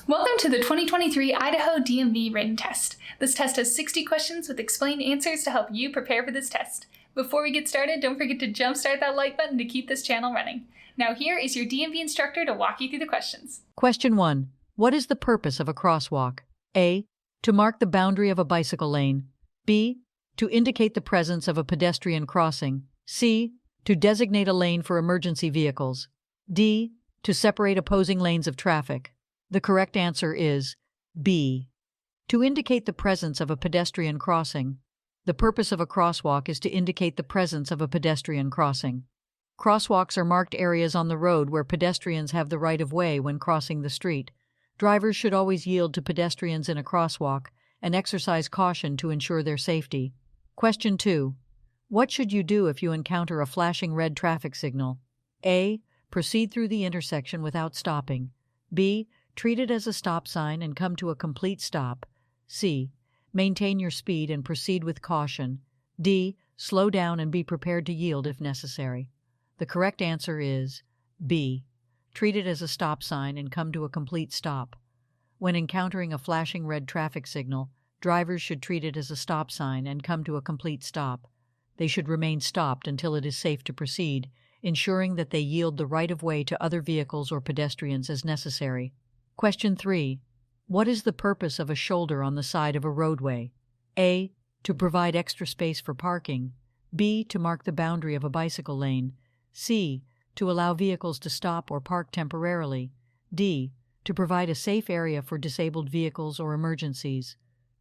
Welcome to the 2023 Idaho DMV written test. This test has 60 questions with explained answers to help you prepare for this test. Before we get started, don't forget to jumpstart that like button to keep this channel running. Now here is your DMV instructor to walk you through the questions. Question 1. What is the purpose of a crosswalk? A. To mark the boundary of a bicycle lane. B. To indicate the presence of a pedestrian crossing. C. To designate a lane for emergency vehicles. D. To separate opposing lanes of traffic. The correct answer is B. To indicate the presence of a pedestrian crossing. The purpose of a crosswalk is to indicate the presence of a pedestrian crossing. Crosswalks are marked areas on the road where pedestrians have the right of way when crossing the street. Drivers should always yield to pedestrians in a crosswalk and exercise caution to ensure their safety. Question 2. What should you do if you encounter a flashing red traffic signal? A. Proceed through the intersection without stopping. B. Treat it as a stop sign and come to a complete stop. C. Maintain your speed and proceed with caution. D. Slow down and be prepared to yield if necessary. The correct answer is B. Treat it as a stop sign and come to a complete stop. When encountering a flashing red traffic signal, drivers should treat it as a stop sign and come to a complete stop. They should remain stopped until it is safe to proceed, ensuring that they yield the right of way to other vehicles or pedestrians as necessary. Question 3. What is the purpose of a shoulder on the side of a roadway? A. To provide extra space for parking. B. To mark the boundary of a bicycle lane. C. To allow vehicles to stop or park temporarily. D. To provide a safe area for disabled vehicles or emergencies.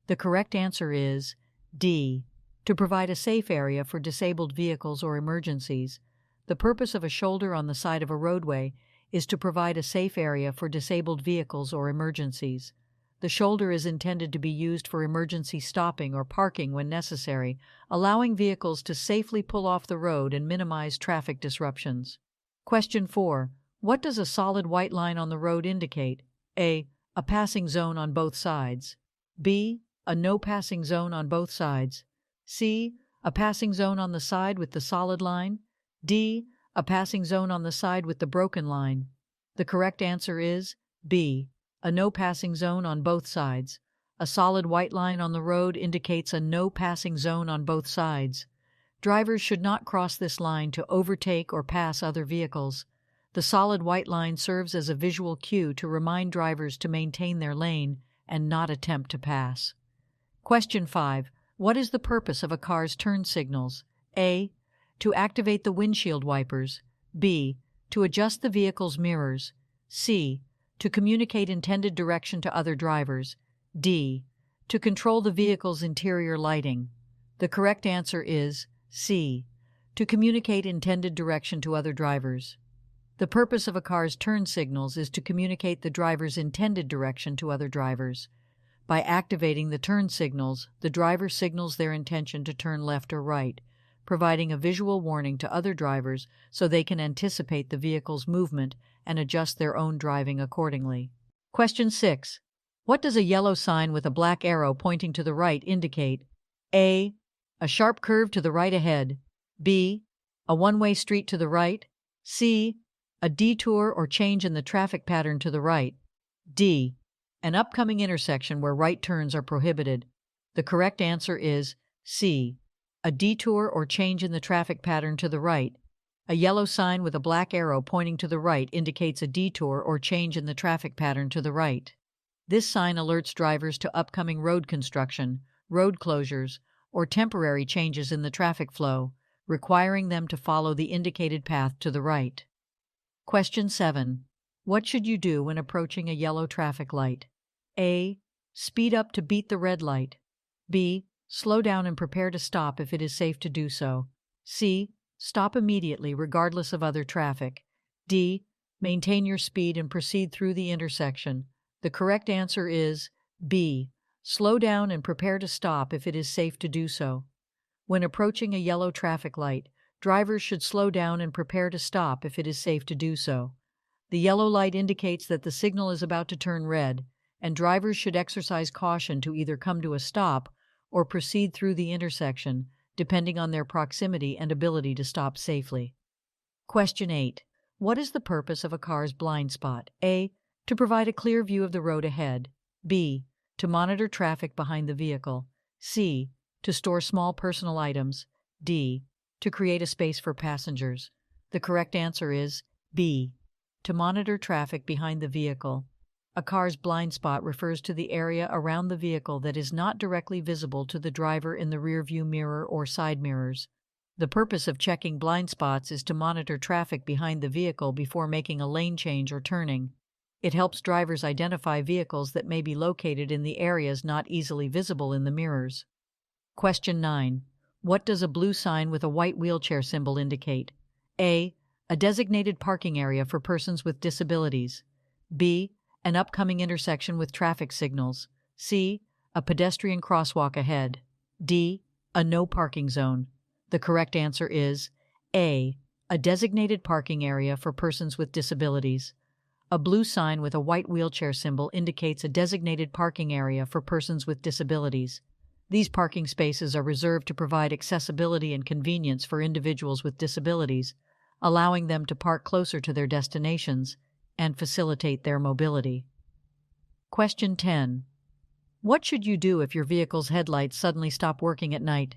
The correct answer is D. To provide a safe area for disabled vehicles or emergencies. The purpose of a shoulder on the side of a roadway is to provide a safe area for disabled vehicles or emergencies. The shoulder is intended to be used for emergency stopping or parking when necessary, allowing vehicles to safely pull off the road and minimize traffic disruptions. Question 4. What does a solid white line on the road indicate? A. A passing zone on both sides. B. A no passing zone on both sides. C. A passing zone on the side with the solid line. D. A passing zone on the side with the broken line. The correct answer is B. A no passing zone on both sides. A solid white line on the road indicates a no passing zone on both sides. Drivers should not cross this line to overtake or pass other vehicles. The solid white line serves as a visual cue to remind drivers to maintain their lane and not attempt to pass. Question 5. What is the purpose of a car's turn signals? A. To activate the windshield wipers. B. To adjust the vehicle's mirrors. C. To communicate intended direction to other drivers. D. To control the vehicle's interior lighting. The correct answer is C. To communicate intended direction to other drivers. The purpose of a car's turn signals is to communicate the driver's intended direction to other drivers. By activating the turn signals, the driver signals their intention to turn left or right, providing a visual warning to other drivers so they can anticipate the vehicle's movement and adjust their own driving accordingly. Question 6. What does a yellow sign with a black arrow pointing to the right indicate? A. A sharp curve to the right ahead. B. A one-way street to the right. C. A detour or change in the traffic pattern to the right. D. An upcoming intersection where right turns are prohibited. The correct answer is C. A detour or change in the traffic pattern to the right. A yellow sign with a black arrow pointing to the right indicates a detour or change in the traffic pattern to the right. This sign alerts drivers to upcoming road construction, road closures, or temporary changes in the traffic flow, requiring them to follow the indicated path to the right. Question 7. What should you do when approaching a yellow traffic light? A. Speed up to beat the red light. B. Slow down and prepare to stop if it is safe to do so. C. Stop immediately regardless of other traffic. D. Maintain your speed and proceed through the intersection. The correct answer is B. Slow down and prepare to stop if it is safe to do so. When approaching a yellow traffic light, drivers should slow down and prepare to stop if it is safe to do so. The yellow light indicates that the signal is about to turn red, and drivers should exercise caution to either come to a stop or proceed through the intersection, depending on their proximity and ability to stop safely. Question 8. What is the purpose of a car's blind spot? A. To provide a clear view of the road ahead. B. To monitor traffic behind the vehicle. C. To store small personal items. D. To create a space for passengers. The correct answer is B. To monitor traffic behind the vehicle. A car's blind spot refers to the area around the vehicle that is not directly visible to the driver in the rearview mirror or side mirrors. The purpose of checking blind spots is to monitor traffic behind the vehicle before making a lane change or turning. It helps drivers identify vehicles that may be located in the areas not easily visible in the mirrors. Question 9. What does a blue sign with a white wheelchair symbol indicate? A. A designated parking area for persons with disabilities. B. An upcoming intersection with traffic signals. C. A pedestrian crosswalk ahead. D. A no parking zone. The correct answer is A. A designated parking area for persons with disabilities. A blue sign with a white wheelchair symbol indicates a designated parking area for persons with disabilities. These parking spaces are reserved to provide accessibility and convenience for individuals with disabilities, allowing them to park closer to their destinations and facilitate their mobility. Question 10. What should you do if your vehicle's headlights suddenly stop working at night?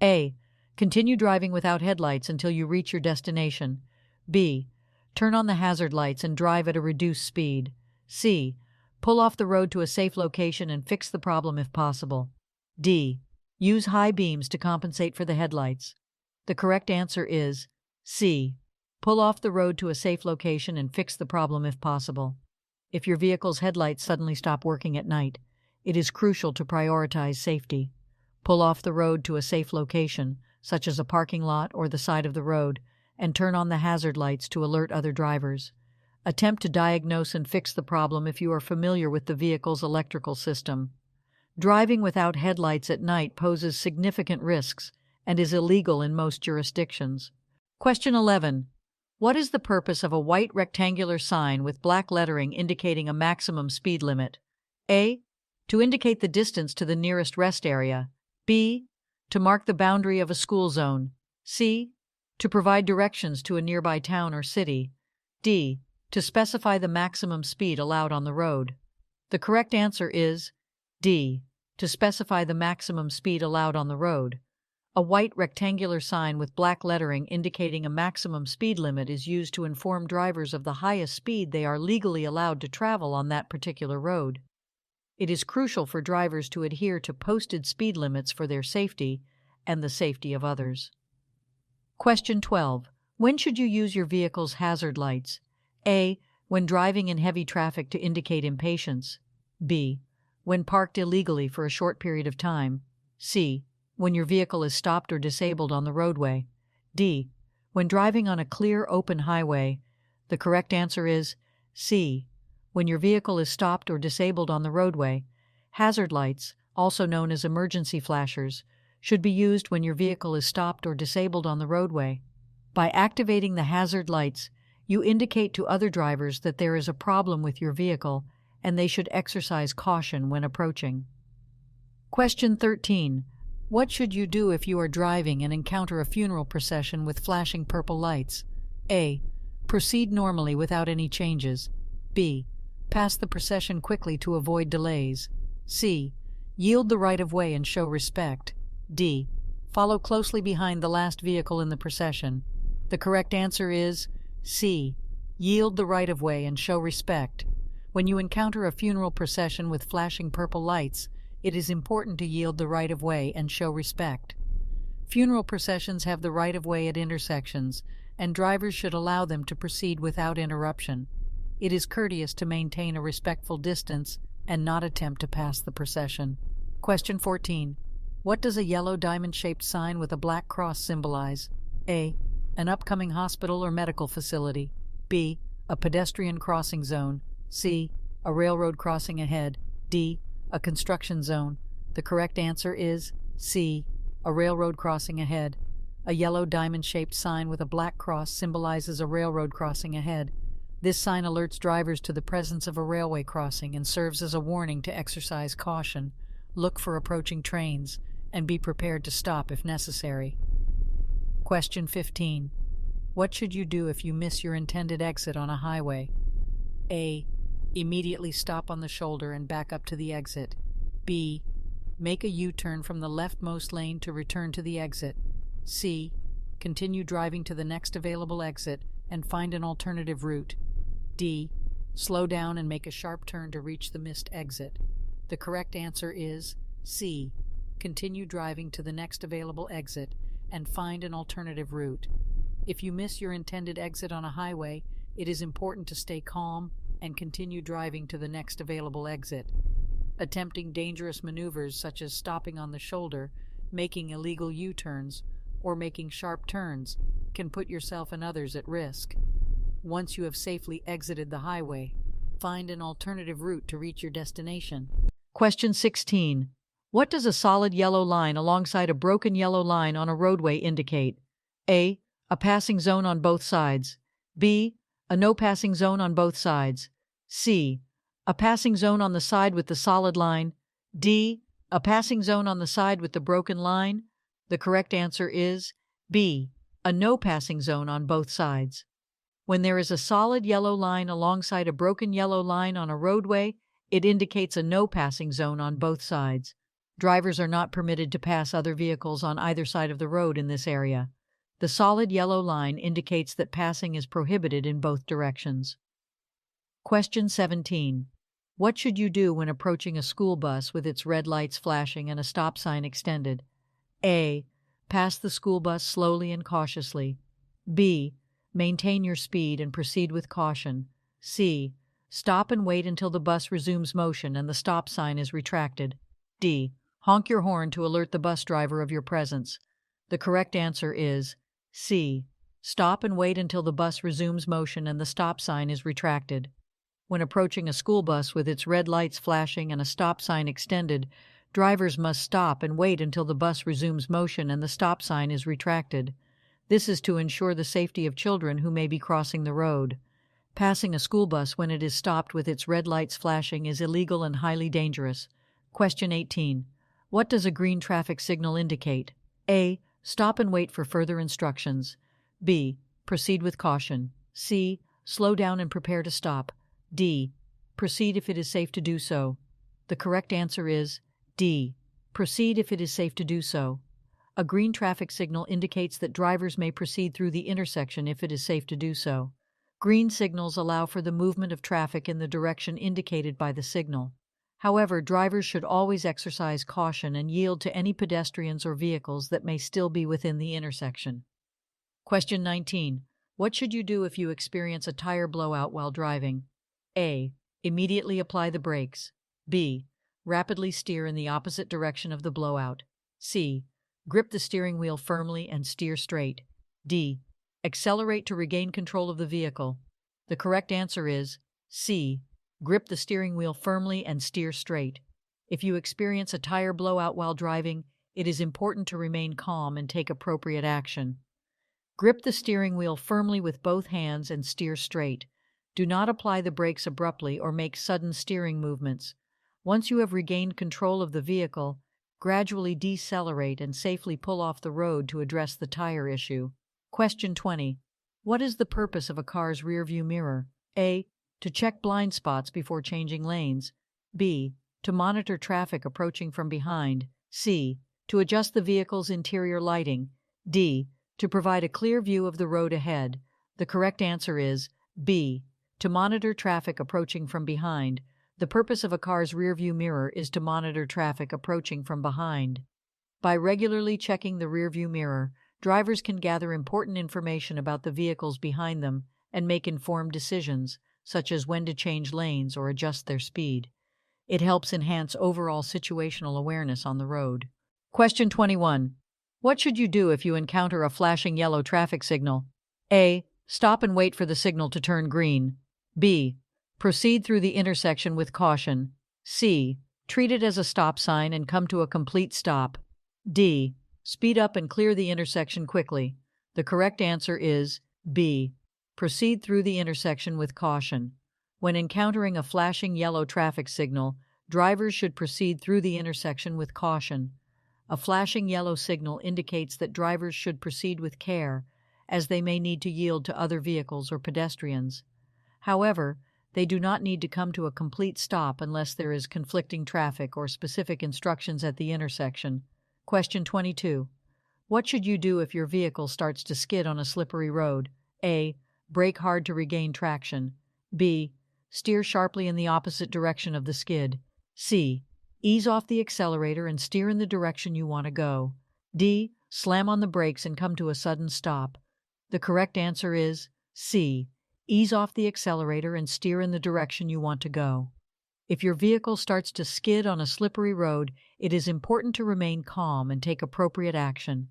A. Continue driving without headlights until you reach your destination. B. Turn on the hazard lights and drive at a reduced speed. C. Pull off the road to a safe location and fix the problem if possible. D. Use high beams to compensate for the headlights. The correct answer is C. Pull off the road to a safe location and fix the problem if possible. If your vehicle's headlights suddenly stop working at night, it is crucial to prioritize safety. Pull off the road to a safe location, such as a parking lot or the side of the road, and turn on the hazard lights to alert other drivers. Attempt to diagnose and fix the problem if you are familiar with the vehicle's electrical system. Driving without headlights at night poses significant risks and is illegal in most jurisdictions. Question 11. What is the purpose of a white rectangular sign with black lettering indicating a maximum speed limit? A. To indicate the distance to the nearest rest area. B. To mark the boundary of a school zone. C. To provide directions to a nearby town or city. D. To specify the maximum speed allowed on the road. The correct answer is D. To specify the maximum speed allowed on the road. A white rectangular sign with black lettering indicating a maximum speed limit is used to inform drivers of the highest speed they are legally allowed to travel on that particular road. It is crucial for drivers to adhere to posted speed limits for their safety and the safety of others. Question 12. When should you use your vehicle's hazard lights? A. When driving in heavy traffic to indicate impatience. B. When parked illegally for a short period of time. C. When your vehicle is stopped or disabled on the roadway. D. When driving on a clear, open highway. The correct answer is C. When your vehicle is stopped or disabled on the roadway. Hazard lights, also known as emergency flashers, should be used when your vehicle is stopped or disabled on the roadway. By activating the hazard lights, you indicate to other drivers that there is a problem with your vehicle and they should exercise caution when approaching. Question 13. What should you do if you are driving and encounter a funeral procession with flashing purple lights? A. Proceed normally without any changes. B. Pass the procession quickly to avoid delays. C. Yield the right-of-way and show respect. D. Follow closely behind the last vehicle in the procession. The correct answer is C. Yield the right-of-way and show respect. When you encounter a funeral procession with flashing purple lights, it is important to yield the right-of-way and show respect. Funeral processions have the right-of-way at intersections, and drivers should allow them to proceed without interruption. It is courteous to maintain a respectful distance and not attempt to pass the procession. Question 14. What does a yellow diamond-shaped sign with a black cross symbolize? A. An upcoming hospital or medical facility. B. A pedestrian crossing zone. C. A railroad crossing ahead. D. A construction zone. The correct answer is C. A railroad crossing ahead. A yellow diamond-shaped sign with a black cross symbolizes a railroad crossing ahead. This sign alerts drivers to the presence of a railway crossing and serves as a warning to exercise caution, look for approaching trains, and be prepared to stop if necessary. Question 15. What should you do if you miss your intended exit on a highway? A. Immediately stop on the shoulder and back up to the exit. B. Make a U-turn from the leftmost lane to return to the exit. C. Continue driving to the next available exit and find an alternative route. D. Slow down and make a sharp turn to reach the missed exit. The correct answer is C. Continue driving to the next available exit and find an alternative route. If you miss your intended exit on a highway, it is important to stay calm and continue driving to the next available exit. Attempting dangerous maneuvers such as stopping on the shoulder, making illegal U-turns, or making sharp turns can put yourself and others at risk. Once you have safely exited the highway, find an alternative route to reach your destination. Question 16. What does a solid yellow line alongside a broken yellow line on a roadway indicate? A. A passing zone on both sides. B. A no passing zone on both sides. C. A passing zone on the side with the solid line. D. A passing zone on the side with the broken line. The correct answer is B. A no passing zone on both sides. When there is a solid yellow line alongside a broken yellow line on a roadway, it indicates a no passing zone on both sides. Drivers are not permitted to pass other vehicles on either side of the road in this area. The solid yellow line indicates that passing is prohibited in both directions. Question 17. What should you do when approaching a school bus with its red lights flashing and a stop sign extended? A. Pass the school bus slowly and cautiously. B. Maintain your speed and proceed with caution. C. Stop and wait until the bus resumes motion and the stop sign is retracted. D. Honk your horn to alert the bus driver of your presence. The correct answer is C. Stop and wait until the bus resumes motion and the stop sign is retracted. When approaching a school bus with its red lights flashing and a stop sign extended, drivers must stop and wait until the bus resumes motion and the stop sign is retracted. This is to ensure the safety of children who may be crossing the road. Passing a school bus when it is stopped with its red lights flashing is illegal and highly dangerous. Question 18. What does a green traffic signal indicate? A. Stop and wait for further instructions. B. Proceed with caution. C. Slow down and prepare to stop. D. Proceed if it is safe to do so. The correct answer is D. Proceed if it is safe to do so. A green traffic signal indicates that drivers may proceed through the intersection if it is safe to do so. Green signals allow for the movement of traffic in the direction indicated by the signal. However, drivers should always exercise caution and yield to any pedestrians or vehicles that may still be within the intersection. Question 19. What should you do if you experience a tire blowout while driving? A. Immediately apply the brakes. B. Rapidly steer in the opposite direction of the blowout. C. Grip the steering wheel firmly and steer straight. D. Accelerate to regain control of the vehicle. The correct answer is C. Grip the steering wheel firmly and steer straight. If you experience a tire blowout while driving, it is important to remain calm and take appropriate action. Grip the steering wheel firmly with both hands and steer straight. Do not apply the brakes abruptly or make sudden steering movements. Once you have regained control of the vehicle, gradually decelerate and safely pull off the road to address the tire issue. Question 20. What is the purpose of a car's rearview mirror? A. To check blind spots before changing lanes. B. To monitor traffic approaching from behind. C. To adjust the vehicle's interior lighting. D. To provide a clear view of the road ahead. The correct answer is B. To monitor traffic approaching from behind. The purpose of a car's rearview mirror is to monitor traffic approaching from behind. By regularly checking the rearview mirror, drivers can gather important information about the vehicles behind them and make informed decisions, such as when to change lanes or adjust their speed. It helps enhance overall situational awareness on the road. Question 21. What should you do if you encounter a flashing yellow traffic signal? A. Stop and wait for the signal to turn green. B. Proceed through the intersection with caution. C. Treat it as a stop sign and come to a complete stop. D. Speed up and clear the intersection quickly. The correct answer is B. Proceed through the intersection with caution. When encountering a flashing yellow traffic signal, drivers should proceed through the intersection with caution. A flashing yellow signal indicates that drivers should proceed with care, as they may need to yield to other vehicles or pedestrians. However, They do not need to come to a complete stop unless there is conflicting traffic or specific instructions at the intersection. Question 22. What should you do if your vehicle starts to skid on a slippery road? A. Brake hard to regain traction. B. Steer sharply in the opposite direction of the skid. C. Ease off the accelerator and steer in the direction you want to go. D. Slam on the brakes and come to a sudden stop. The correct answer is C. Ease off the accelerator and steer in the direction you want to go. If your vehicle starts to skid on a slippery road, it is important to remain calm and take appropriate action.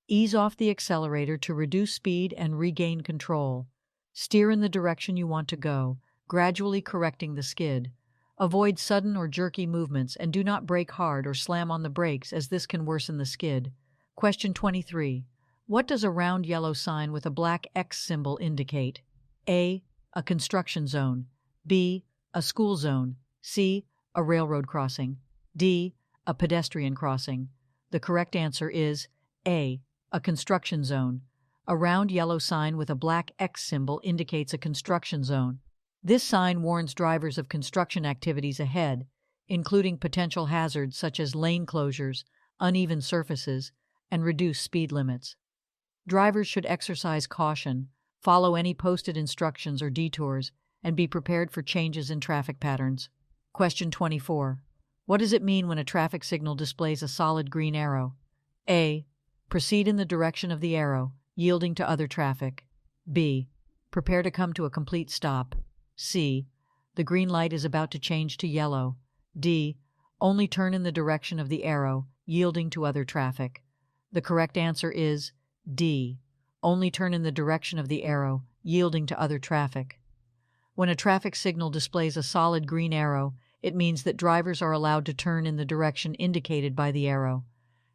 Ease off the accelerator to reduce speed and regain control. Steer in the direction you want to go, gradually correcting the skid. Avoid sudden or jerky movements and do not brake hard or slam on the brakes, as this can worsen the skid. Question 23. What does a round yellow sign with a black X symbol indicate? A. A construction zone. B. A school zone. C. A railroad crossing. D. A pedestrian crossing. The correct answer is A. A construction zone. A round yellow sign with a black X symbol indicates a construction zone. This sign warns drivers of construction activities ahead, including potential hazards such as lane closures, uneven surfaces, and reduced speed limits. Drivers should exercise caution, follow any posted instructions or detours, and be prepared for changes in traffic patterns. Question 24. What does it mean when a traffic signal displays a solid green arrow? A. Proceed in the direction of the arrow, yielding to other traffic. B. Prepare to come to a complete stop. C. The green light is about to change to yellow. D. Only turn in the direction of the arrow, yielding to other traffic. The correct answer is D. Only turn in the direction of the arrow, yielding to other traffic. When a traffic signal displays a solid green arrow, it means that drivers are allowed to turn in the direction indicated by the arrow.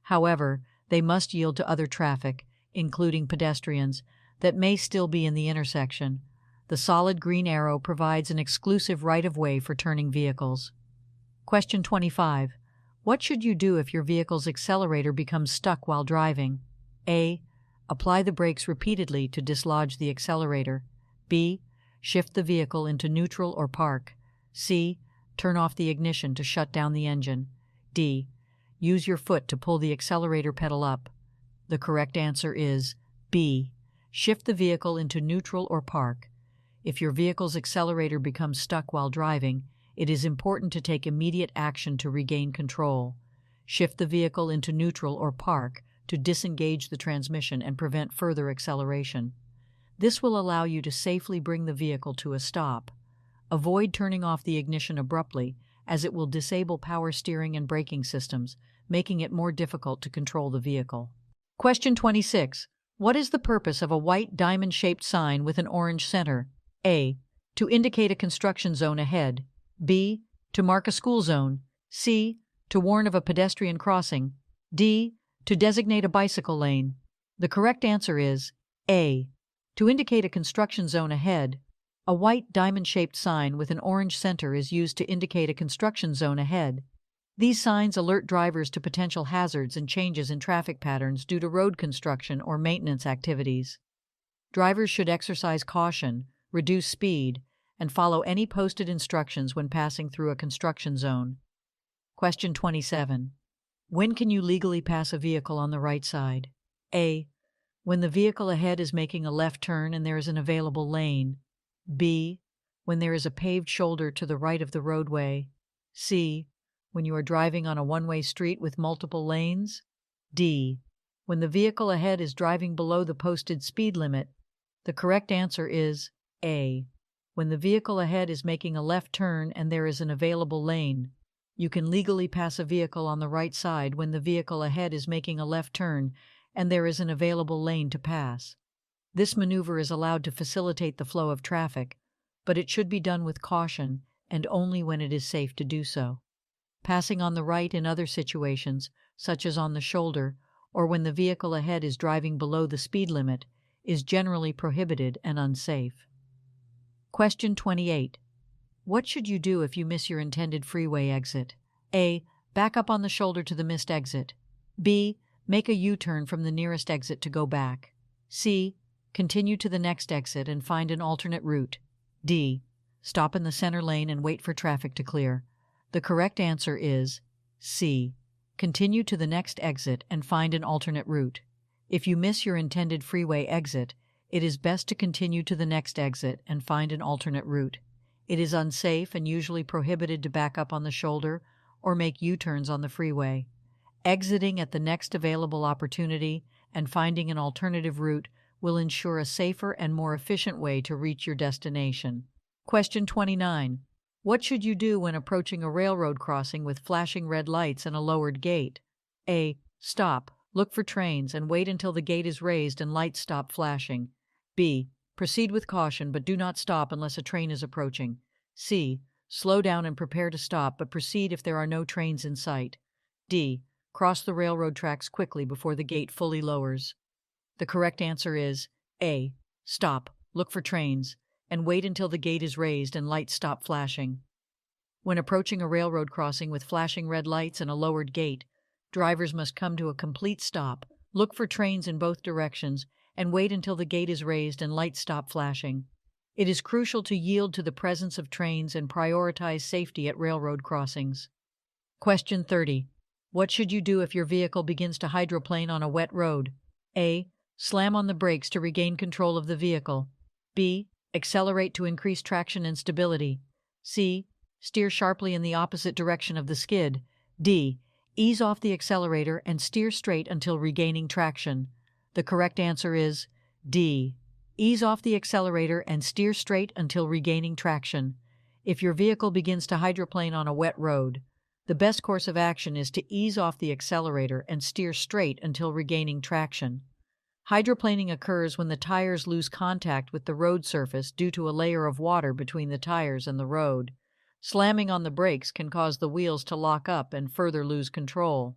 However, they must yield to other traffic, including pedestrians, that may still be in the intersection. The solid green arrow provides an exclusive right-of-way for turning vehicles. Question 25. What should you do if your vehicle's accelerator becomes stuck while driving? A. Apply the brakes repeatedly to dislodge the accelerator. B. Shift the vehicle into neutral or park. C. Turn off the ignition to shut down the engine. D. Use your foot to pull the accelerator pedal up. The correct answer is B. Shift the vehicle into neutral or park. If your vehicle's accelerator becomes stuck while driving, it is important to take immediate action to regain control. Shift the vehicle into neutral or park to disengage the transmission and prevent further acceleration. This will allow you to safely bring the vehicle to a stop. Avoid turning off the ignition abruptly, as it will disable power steering and braking systems, making it more difficult to control the vehicle. Question 26. What is the purpose of a white diamond-shaped sign with an orange center? A. To indicate a construction zone ahead. B. To mark a school zone. C. To warn of a pedestrian crossing. D. To designate a bicycle lane. The correct answer is A. To indicate a construction zone ahead. A white diamond-shaped sign with an orange center is used to indicate a construction zone ahead. These signs alert drivers to potential hazards and changes in traffic patterns due to road construction or maintenance activities. Drivers should exercise caution, reduce speed, and follow any posted instructions when passing through a construction zone. Question 27. When can you legally pass a vehicle on the right side? A. When the vehicle ahead is making a left turn and there is an available lane. B. When there is a paved shoulder to the right of the roadway. C. When you are driving on a one-way street with multiple lanes. D. When the vehicle ahead is driving below the posted speed limit. The correct answer is A. When the vehicle ahead is making a left turn and there is an available lane. You can legally pass a vehicle on the right side when the vehicle ahead is making a left turn and there is an available lane to pass. This maneuver is allowed to facilitate the flow of traffic, but it should be done with caution and only when it is safe to do so. Passing on the right in other situations, such as on the shoulder or when the vehicle ahead is driving below the speed limit, is generally prohibited and unsafe. Question 28. What should you do if you miss your intended freeway exit? A. Back up on the shoulder to the missed exit. B. Make a U-turn from the nearest exit to go back. C. Continue to the next exit and find an alternate route. D. Stop in the center lane and wait for traffic to clear. The correct answer is C. Continue to the next exit and find an alternate route. If you miss your intended freeway exit, it is best to continue to the next exit and find an alternate route. It is unsafe and usually prohibited to back up on the shoulder or make U-turns on the freeway. Exiting at the next available opportunity and finding an alternative route will ensure a safer and more efficient way to reach your destination. Question 29. What should you do when approaching a railroad crossing with flashing red lights and a lowered gate? A. Stop, look for trains, and wait until the gate is raised and lights stop flashing. B. Proceed with caution but do not stop unless a train is approaching. C. Slow down and prepare to stop but proceed if there are no trains in sight. D. Cross the railroad tracks quickly before the gate fully lowers. The correct answer is A. Stop, look for trains, and wait until the gate is raised and lights stop flashing. When approaching a railroad crossing with flashing red lights and a lowered gate, drivers must come to a complete stop, look for trains in both directions, and wait until the gate is raised and lights stop flashing. It is crucial to yield to the presence of trains and prioritize safety at railroad crossings. Question 30. What should you do if your vehicle begins to hydroplane on a wet road? A. Slam on the brakes to regain control of the vehicle. B. Accelerate to increase traction and stability. C. Steer sharply in the opposite direction of the skid. D. Ease off the accelerator and steer straight until regaining traction. The correct answer is D. Ease off the accelerator and steer straight until regaining traction. If your vehicle begins to hydroplane on a wet road, the best course of action is to ease off the accelerator and steer straight until regaining traction. Hydroplaning occurs when the tires lose contact with the road surface due to a layer of water between the tires and the road. Slamming on the brakes can cause the wheels to lock up and further lose control.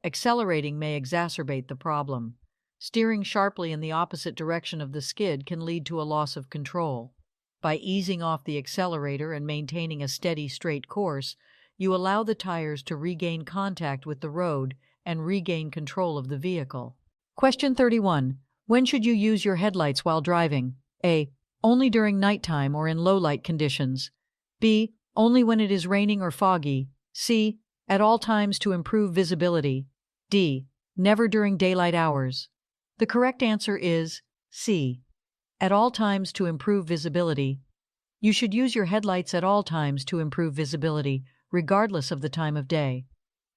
Accelerating may exacerbate the problem. Steering sharply in the opposite direction of the skid can lead to a loss of control. By easing off the accelerator and maintaining a steady, straight course, you allow the tires to regain contact with the road and regain control of the vehicle. Question 31. When should you use your headlights while driving? A. Only during nighttime or in low-light conditions. B. Only when it is raining or foggy. C. At all times to improve visibility. D. Never during daylight hours. The correct answer is C. At all times to improve visibility. You should use your headlights at all times to improve visibility, regardless of the time of day.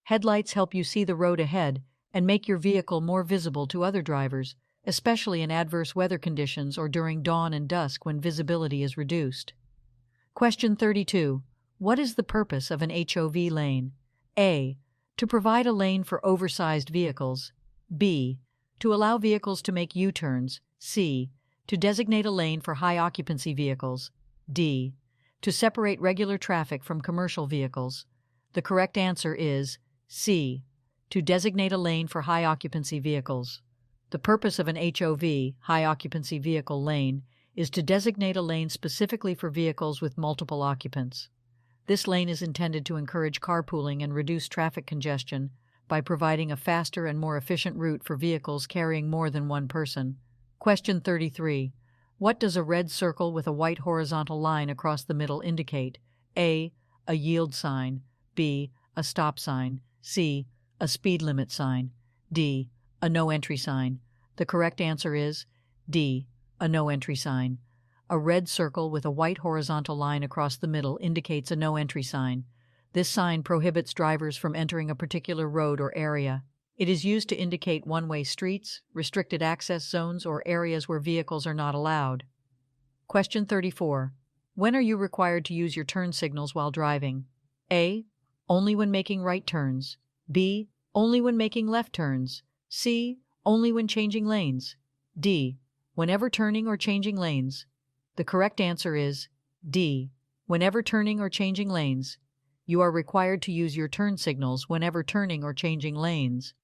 Headlights help you see the road ahead and make your vehicle more visible to other drivers, especially in adverse weather conditions or during dawn and dusk when visibility is reduced. Question 32. What is the purpose of an HOV lane? A. To provide a lane for oversized vehicles. B. To allow vehicles to make U-turns. C. To designate a lane for high-occupancy vehicles. D. To separate regular traffic from commercial vehicles. The correct answer is C. To designate a lane for high-occupancy vehicles. The purpose of an HOV, high-occupancy vehicle lane, is to designate a lane specifically for vehicles with multiple occupants. This lane is intended to encourage carpooling and reduce traffic congestion by providing a faster and more efficient route for vehicles carrying more than one person. Question 33. What does a red circle with a white horizontal line across the middle indicate? A. A yield sign. B. A stop sign. C. A speed limit sign. D. A no entry sign. The correct answer is D. A no entry sign. A red circle with a white horizontal line across the middle indicates a no entry sign. This sign prohibits drivers from entering a particular road or area. It is used to indicate one-way streets, restricted access zones, or areas where vehicles are not allowed. Question 34. When are you required to use your turn signals while driving? A. Only when making right turns. B. Only when making left turns. C. Only when changing lanes. D. Whenever turning or changing lanes. The correct answer is D. Whenever turning or changing lanes. You are required to use your turn signals whenever turning or changing lanes.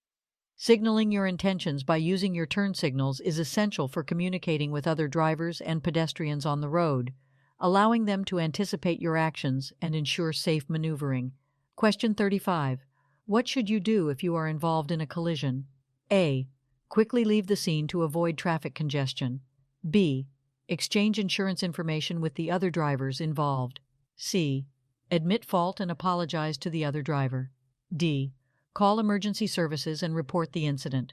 Signaling your intentions by using your turn signals is essential for communicating with other drivers and pedestrians on the road, allowing them to anticipate your actions and ensure safe maneuvering. Question 35. What should you do if you are involved in a collision? A. Quickly leave the scene to avoid traffic congestion. B. Exchange insurance information with the other drivers involved. C. Admit fault and apologize to the other driver. D. Call emergency services and report the incident.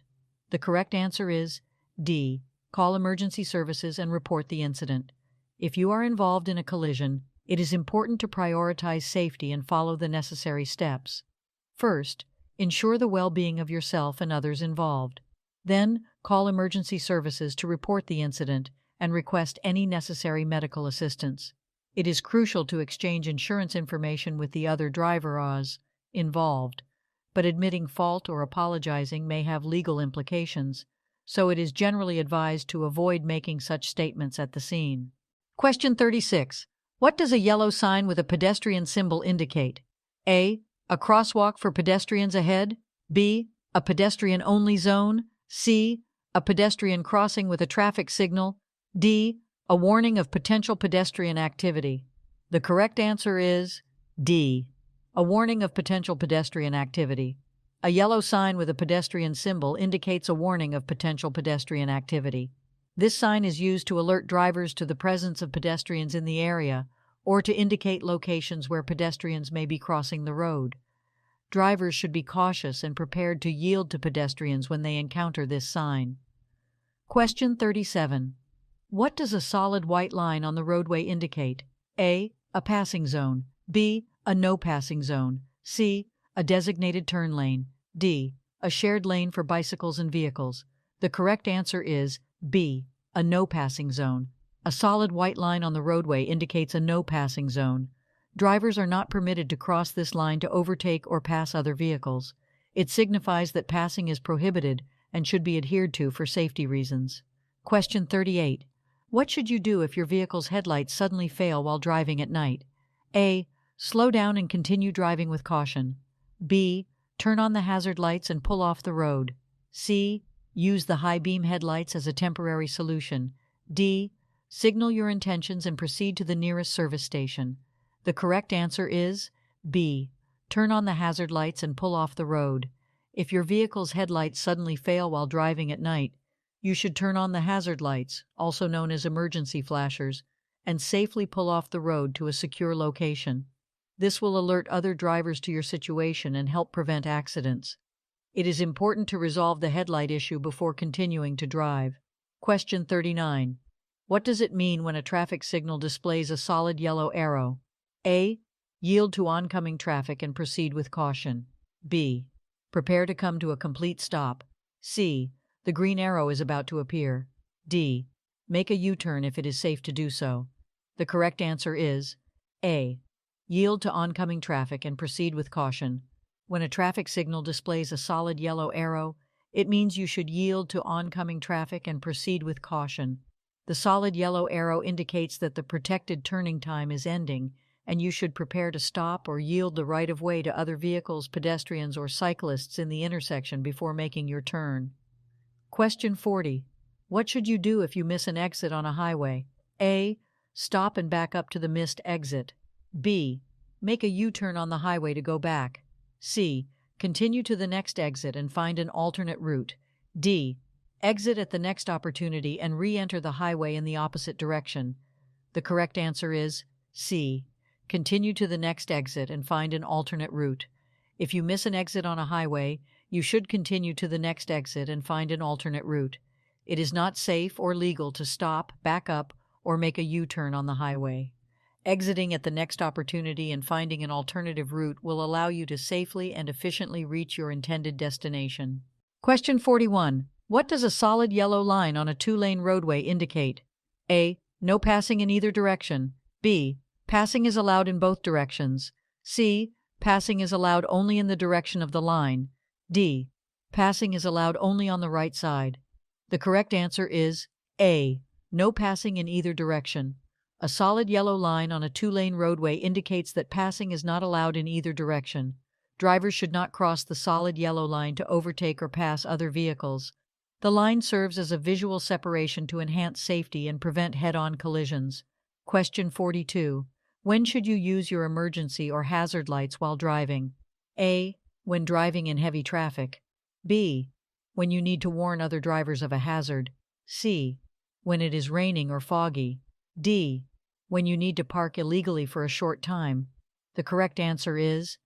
The correct answer is D. Call emergency services and report the incident. If you are involved in a collision, it is important to prioritize safety and follow the necessary steps. First, ensure the well-being of yourself and others involved. Then, call emergency services to report the incident and request any necessary medical assistance. It is crucial to exchange insurance information with the other drivers involved, but admitting fault or apologizing may have legal implications, so it is generally advised to avoid making such statements at the scene. Question 36. What does a yellow sign with a pedestrian symbol indicate? A. A crosswalk for pedestrians ahead. B. A pedestrian-only zone. C. A pedestrian crossing with a traffic signal. D. A warning of potential pedestrian activity. The correct answer is D. A warning of potential pedestrian activity. A yellow sign with a pedestrian symbol indicates a warning of potential pedestrian activity. This sign is used to alert drivers to the presence of pedestrians in the area or to indicate locations where pedestrians may be crossing the road. Drivers should be cautious and prepared to yield to pedestrians when they encounter this sign. Question 37. What does a solid white line on the roadway indicate? A. A passing zone. B. A no passing zone. C. A designated turn lane. D. A shared lane for bicycles and vehicles. The correct answer is B. A no passing zone. A solid white line on the roadway indicates a no passing zone. Drivers are not permitted to cross this line to overtake or pass other vehicles. It signifies that passing is prohibited and should be adhered to for safety reasons. Question 38. What should you do if your vehicle's headlights suddenly fail while driving at night? A. Slow down and continue driving with caution. B. Turn on the hazard lights and pull off the road. C. Use the high beam headlights as a temporary solution. D. Signal your intentions and proceed to the nearest service station. The correct answer is B. Turn on the hazard lights and pull off the road. If your vehicle's headlights suddenly fail while driving at night, you should turn on the hazard lights, also known as emergency flashers, and safely pull off the road to a secure location. This will alert other drivers to your situation and help prevent accidents. It is important to resolve the headlight issue before continuing to drive. Question 39. What does it mean when a traffic signal displays a solid yellow arrow? A. Yield to oncoming traffic and proceed with caution. B. Prepare to come to a complete stop. C. The green arrow is about to appear. D. Make a U-turn if it is safe to do so. The correct answer is A. Yield to oncoming traffic and proceed with caution. When a traffic signal displays a solid yellow arrow, it means you should yield to oncoming traffic and proceed with caution. The solid yellow arrow indicates that the protected turning time is ending, and you should prepare to stop or yield the right-of-way to other vehicles, pedestrians, or cyclists in the intersection before making your turn. Question 40. What should you do if you miss an exit on a highway? A. Stop and back up to the missed exit. B. Make a U-turn on the highway to go back. C. Continue to the next exit and find an alternate route. D. Exit at the next opportunity and re-enter the highway in the opposite direction. The correct answer is C. Continue to the next exit and find an alternate route. If you miss an exit on a highway, you should continue to the next exit and find an alternate route. It is not safe or legal to stop, back up, or make a U-turn on the highway. Exiting at the next opportunity and finding an alternative route will allow you to safely and efficiently reach your intended destination. Question 41. What does a solid yellow line on a two-lane roadway indicate? A. No passing in either direction. B. Passing is allowed in both directions. C. Passing is allowed only in the direction of the line. D. Passing is allowed only on the right side. The correct answer is A. No passing in either direction. A solid yellow line on a two-lane roadway indicates that passing is not allowed in either direction. Drivers should not cross the solid yellow line to overtake or pass other vehicles. The line serves as a visual separation to enhance safety and prevent head-on collisions. Question 42. When should you use your emergency or hazard lights while driving? A. When driving in heavy traffic. B. When you need to warn other drivers of a hazard. C. when it is raining or foggy. D. When you need to park illegally for a short time. The correct answer is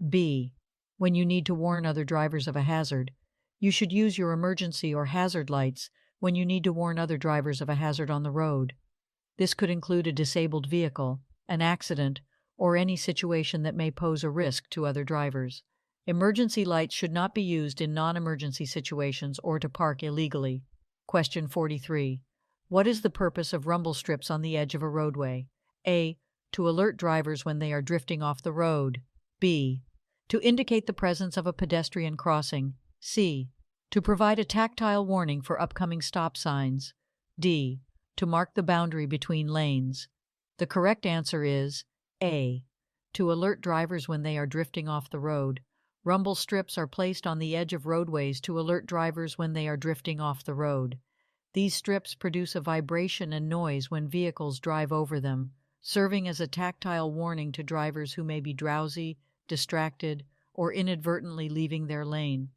B. When you need to warn other drivers of a hazard. You should use your emergency or hazard lights when you need to warn other drivers of a hazard on the road. This could include a disabled vehicle, an accident, or any situation that may pose a risk to other drivers. Emergency lights should not be used in non-emergency situations or to park illegally. Question 43. What is the purpose of rumble strips on the edge of a roadway? A. To alert drivers when they are drifting off the road. B. To indicate the presence of a pedestrian crossing. C. To provide a tactile warning for upcoming stop signs. D. To mark the boundary between lanes. The correct answer is A. To alert drivers when they are drifting off the road. Rumble strips are placed on the edge of roadways to alert drivers when they are drifting off the road. These strips produce a vibration and noise when vehicles drive over them, serving as a tactile warning to drivers who may be drowsy, distracted, or inadvertently leaving their lane.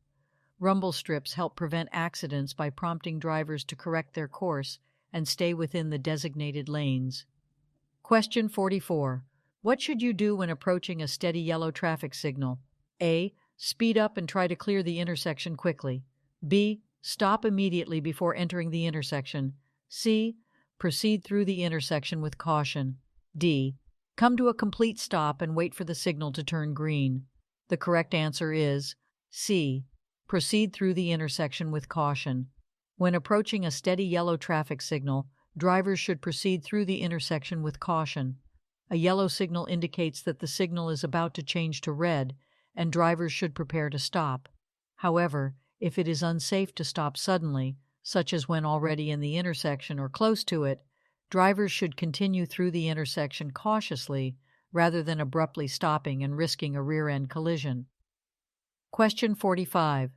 Rumble strips help prevent accidents by prompting drivers to correct their course and stay within the designated lanes. Question 44. What should you do when approaching a steady yellow traffic signal? A. Speed up and try to clear the intersection quickly. B. Stop immediately before entering the intersection. C. Proceed through the intersection with caution. D. Come to a complete stop and wait for the signal to turn green. The correct answer is C. Proceed through the intersection with caution. When approaching a steady yellow traffic signal, drivers should proceed through the intersection with caution. A yellow signal indicates that the signal is about to change to red, and drivers should prepare to stop. However, if it is unsafe to stop suddenly, such as when already in the intersection or close to it, drivers should continue through the intersection cautiously rather than abruptly stopping and risking a rear-end collision. Question 45.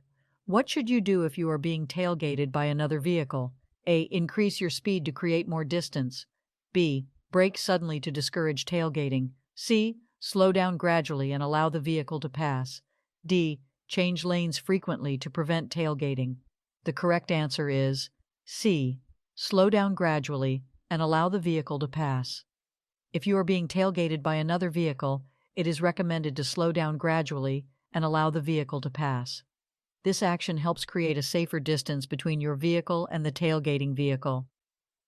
What should you do if you are being tailgated by another vehicle? A. Increase your speed to create more distance. B. Brake suddenly to discourage tailgating. C. Slow down gradually and allow the vehicle to pass. D. Change lanes frequently to prevent tailgating. The correct answer is C. Slow down gradually and allow the vehicle to pass. If you are being tailgated by another vehicle, it is recommended to slow down gradually and allow the vehicle to pass. This action helps create a safer distance between your vehicle and the tailgating vehicle.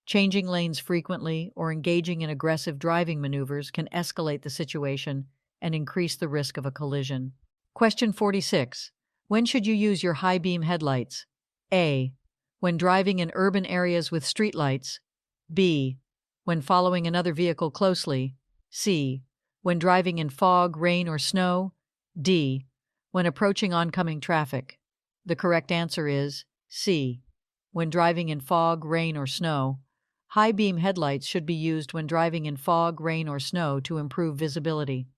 Changing lanes frequently or engaging in aggressive driving maneuvers can escalate the situation and increase the risk of a collision. Question 46. When should you use your high beam headlights? A. When driving in urban areas with streetlights. B. When following another vehicle closely. C. When driving in fog, rain, or snow. D. When approaching oncoming traffic. The correct answer is C. When driving in fog, rain, or snow. High beam headlights should be used when driving in fog, rain, or snow to improve visibility.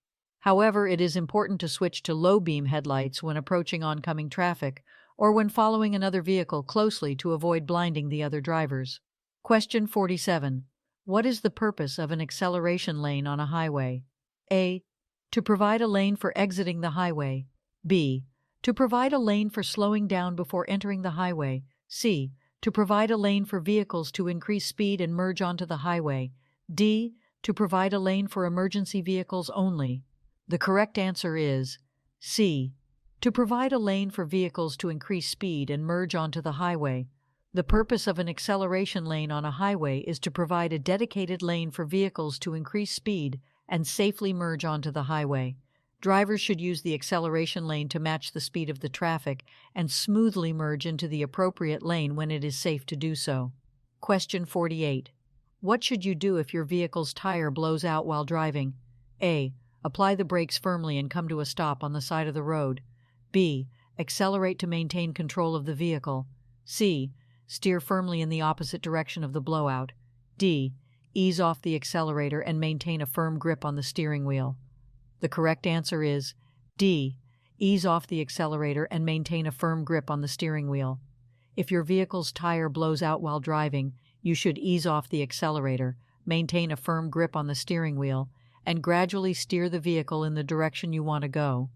However, it is important to switch to low beam headlights when approaching oncoming traffic or when following another vehicle closely to avoid blinding the other drivers. Question 47. What is the purpose of an acceleration lane on a highway? A. To provide a lane for exiting the highway. B. To provide a lane for slowing down before entering the highway. C. To provide a lane for vehicles to increase speed and merge onto the highway. D. To provide a lane for emergency vehicles only. The correct answer is C. To provide a lane for vehicles to increase speed and merge onto the highway. The purpose of an acceleration lane on a highway is to provide a dedicated lane for vehicles to increase speed and safely merge onto the highway. Drivers should use the acceleration lane to match the speed of the traffic and smoothly merge into the appropriate lane when it is safe to do so. Question 48. What should you do if your vehicle's tire blows out while driving? A. Apply the brakes firmly and come to a stop on the side of the road. B. Accelerate to maintain control of the vehicle. C. Steer firmly in the opposite direction of the blowout. D. Ease off the accelerator and maintain a firm grip on the steering wheel. The correct answer is D. Ease off the accelerator and maintain a firm grip on the steering wheel. If your vehicle's tire blows out while driving, you should ease off the accelerator, maintain a firm grip on the steering wheel, and gradually steer the vehicle in the direction you want to go.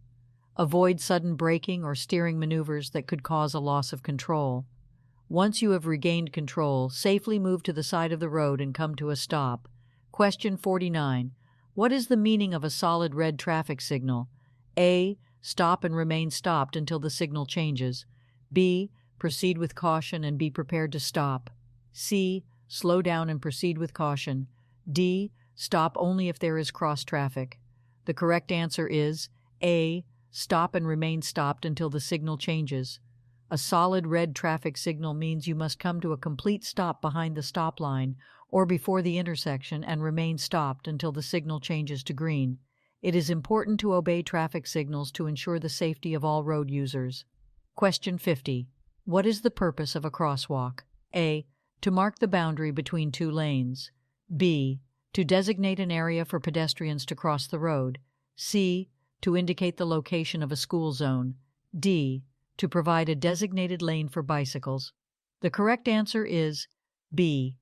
Avoid sudden braking or steering maneuvers that could cause a loss of control. Once you have regained control, safely move to the side of the road and come to a stop. Question 49. What is the meaning of a solid red traffic signal? A. Stop and remain stopped until the signal changes. B. Proceed with caution and be prepared to stop. C. Slow down and proceed with caution. D. Stop only if there is cross traffic. The correct answer is A. Stop and remain stopped until the signal changes. A solid red traffic signal means you must come to a complete stop behind the stop line or before the intersection and remain stopped until the signal changes to green. It is important to obey traffic signals to ensure the safety of all road users. Question 50. What is the purpose of a crosswalk? A. To mark the boundary between two lanes. B. To designate an area for pedestrians to cross the road. C. To indicate the location of a school zone. D. To provide a designated lane for bicycles. The correct answer is B.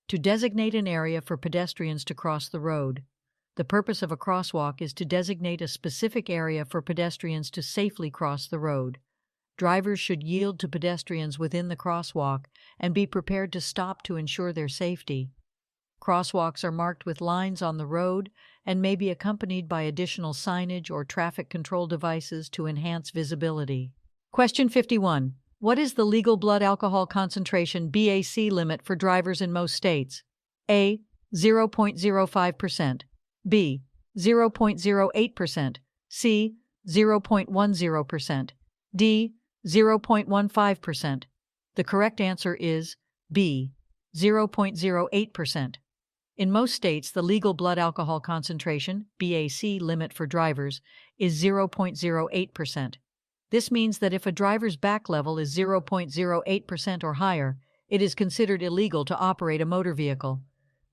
To designate an area for pedestrians to cross the road. The purpose of a crosswalk is to designate a specific area for pedestrians to safely cross the road. Drivers should yield to pedestrians within the crosswalk and be prepared to stop to ensure their safety. Crosswalks are marked with lines on the road and may be accompanied by additional signage or traffic control devices to enhance visibility. Question 51. What is the legal blood alcohol concentration (BAC) limit for drivers in most states? A. 0.05%. B. 0.08%. C. 0.10%. D. 0.15%. The correct answer is B. 0.08%. In most states, the legal blood alcohol concentration (BAC) limit for drivers is 0.08%. This means that if a driver's back level is 0.08% or higher, it is considered illegal to operate a motor vehicle.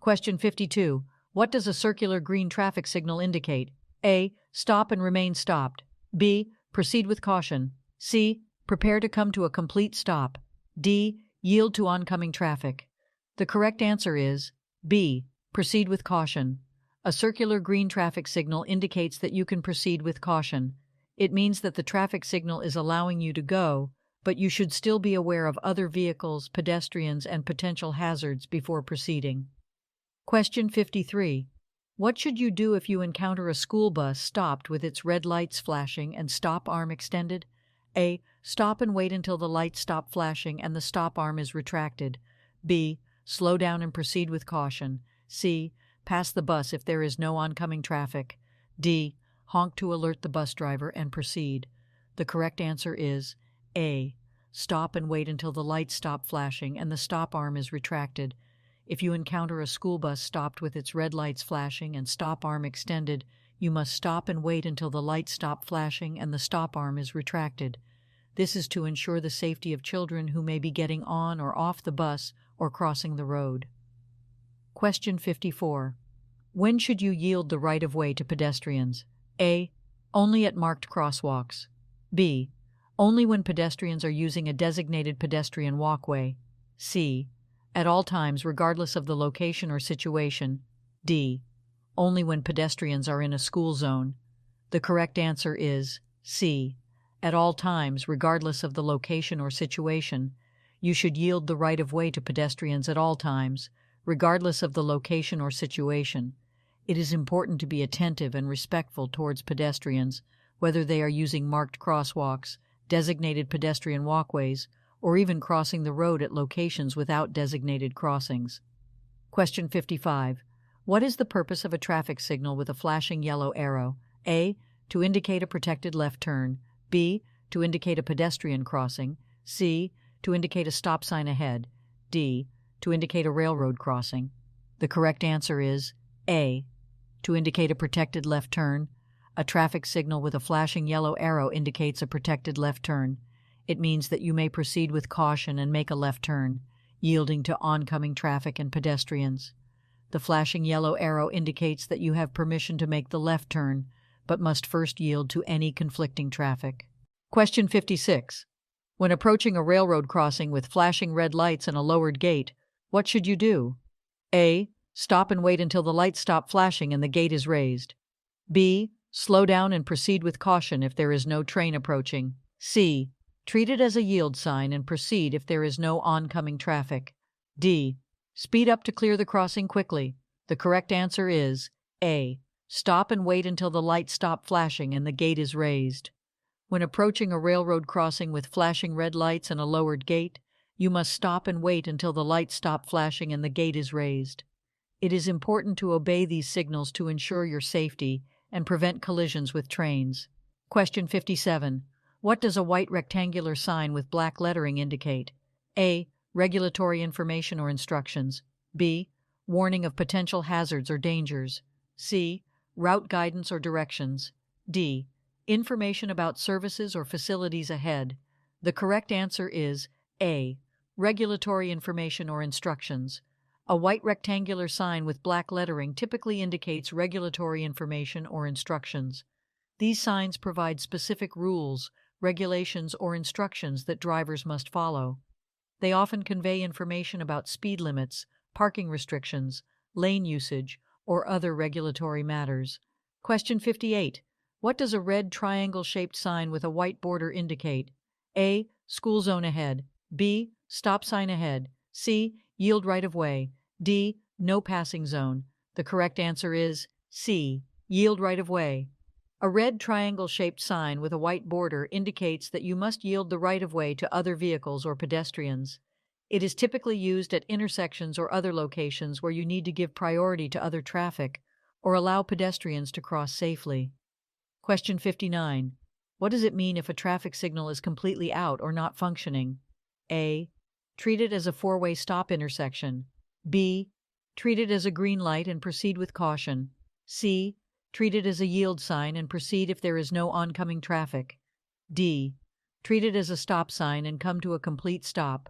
Question 52. What does a circular green traffic signal indicate? A. Stop and remain stopped. B. Proceed with caution. C. Prepare to come to a complete stop. D. Yield to oncoming traffic. The correct answer is B. Proceed with caution. A circular green traffic signal indicates that you can proceed with caution. It means that the traffic signal is allowing you to go, but you should still be aware of other vehicles, pedestrians, and potential hazards before proceeding. Question 53. What should you do if you encounter a school bus stopped with its red lights flashing and stop arm extended? A. Stop and wait until the lights stop flashing and the stop arm is retracted. B. Slow down and proceed with caution. C. Pass the bus if there is no oncoming traffic. D. Honk to alert the bus driver and proceed. The correct answer is A. Stop and wait until the lights stop flashing and the stop arm is retracted. If you encounter a school bus stopped with its red lights flashing and stop arm extended, you must stop and wait until the lights stop flashing and the stop arm is retracted. This is to ensure the safety of children who may be getting on or off the bus or crossing the road. Question 54. When should you yield the right-of-way to pedestrians? A. Only at marked crosswalks. B. Only when pedestrians are using a designated pedestrian walkway. C. At all times, regardless of the location or situation. D. Only when pedestrians are in a school zone. The correct answer is C. At all times, regardless of the location or situation. You should yield the right-of-way to pedestrians at all times, regardless of the location or situation. It is important to be attentive and respectful towards pedestrians, whether they are using marked crosswalks, designated pedestrian walkways, or even crossing the road at locations without designated crossings. Question 55. What is the purpose of a traffic signal with a flashing yellow arrow? A. To indicate a protected left turn. B. To indicate a pedestrian crossing. C. To indicate a stop sign ahead. D. To indicate a railroad crossing. The correct answer is A. To indicate a protected left turn. A traffic signal with a flashing yellow arrow indicates a protected left turn. It means that you may proceed with caution and make a left turn, yielding to oncoming traffic and pedestrians. The flashing yellow arrow indicates that you have permission to make the left turn, but must first yield to any conflicting traffic. Question 56. When approaching a railroad crossing with flashing red lights and a lowered gate, what should you do? A. Stop and wait until the lights stop flashing and the gate is raised. B. Slow down and proceed with caution if there is no train approaching. C. Treat it as a yield sign and proceed if there is no oncoming traffic. D. Speed up to clear the crossing quickly. The correct answer is A. Stop and wait until the lights stop flashing and the gate is raised. When approaching a railroad crossing with flashing red lights and a lowered gate, you must stop and wait until the lights stop flashing and the gate is raised. It is important to obey these signals to ensure your safety and prevent collisions with trains. Question 57. What does a white rectangular sign with black lettering indicate? A. Regulatory information or instructions. B. Warning of potential hazards or dangers. C. Route guidance or directions. D. Information about services or facilities ahead. The correct answer is A. Regulatory information or instructions. A white rectangular sign with black lettering typically indicates regulatory information or instructions. These signs provide specific rules, regulations, or instructions that drivers must follow. They often convey information about speed limits, parking restrictions, lane usage, or other regulatory matters. Question 58. What does a red triangle-shaped sign with a white border indicate? A. School zone ahead. B. Stop sign ahead. C. Yield right of way. D. No passing zone. The correct answer is C. Yield right of way. A red triangle-shaped sign with a white border indicates that you must yield the right of way to other vehicles or pedestrians. It is typically used at intersections or other locations where you need to give priority to other traffic or allow pedestrians to cross safely. Question 59. What does it mean if a traffic signal is completely out or not functioning? A. Treat it as a four-way stop intersection. B. Treat it as a green light and proceed with caution. C. Treat it as a yield sign and proceed if there is no oncoming traffic. D. Treat it as a stop sign and come to a complete stop.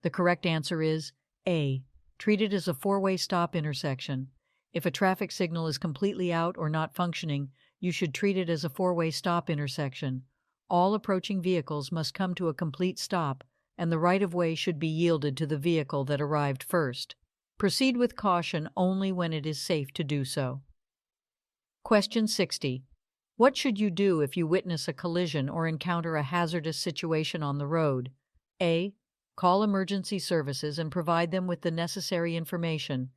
The correct answer is A. Treat it as a four-way stop intersection. If a traffic signal is completely out or not functioning, you should treat it as a four-way stop intersection. All approaching vehicles must come to a complete stop, and the right-of-way should be yielded to the vehicle that arrived first. Proceed with caution only when it is safe to do so. Question 60. What should you do if you witness a collision or encounter a hazardous situation on the road? A. Call emergency services and provide them with the necessary information.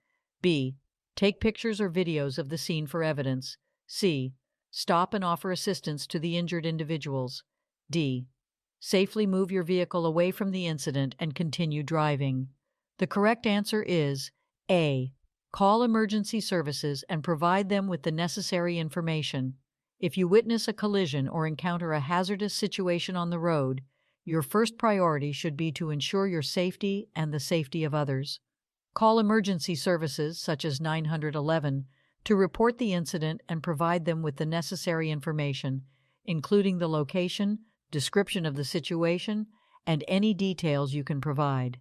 B. Take pictures or videos of the scene for evidence. C. Stop and offer assistance to the injured individuals. D. Safely move your vehicle away from the incident and continue driving. The correct answer is A. Call emergency services and provide them with the necessary information. If you witness a collision or encounter a hazardous situation on the road, your first priority should be to ensure your safety and the safety of others. Call emergency services, such as 911, to report the incident and provide them with the necessary information, including the location, description of the situation, and any details you can provide.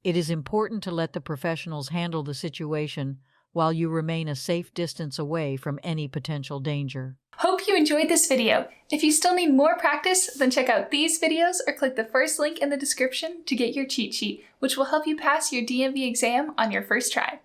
It is important to let the professionals handle the situation while you remain a safe distance away from any potential danger. Hope you enjoyed this video. If you still need more practice, then check out these videos or click the first link in the description to get your cheat sheet, which will help you pass your DMV exam on your first try.